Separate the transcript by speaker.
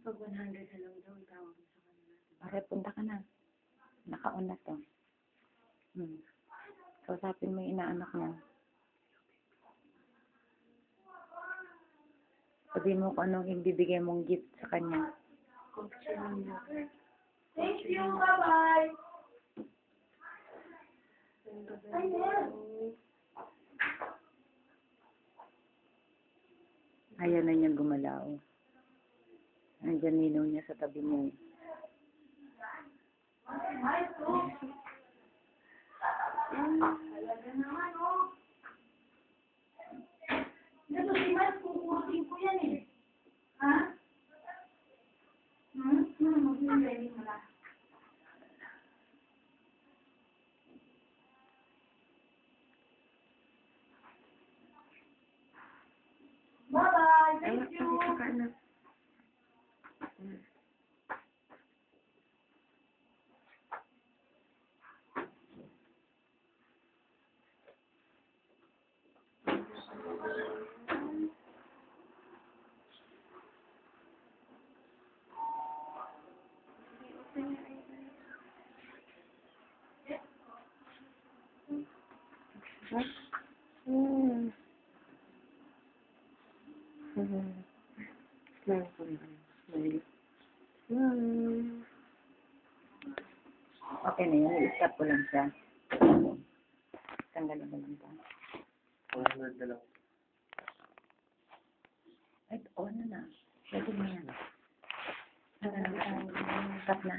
Speaker 1: Pag 100 na lang daw, itawag mo sa kanila.
Speaker 2: Pare, punta ka na. Naka-on na to. Kausapin mo yung inaanak mo. Sabihin mo kung anong ibibigay mong gift sa kanya.
Speaker 1: Thank you, bye-bye!
Speaker 2: Ayaw na niya gumalaw. Nandiyan ninong niya sa tabi niya.
Speaker 1: Talaga naman, oh. Ito si Mike, kukusin ko yan eh. Ha? Mag-ready mo na. Bye-bye! Thank you!
Speaker 2: Okay na yun. I-stop ko lang siya. Tanggalin ko lang ito.
Speaker 3: 100 na lang.
Speaker 2: Ay, on na na. Pwede mo yan. Stop na.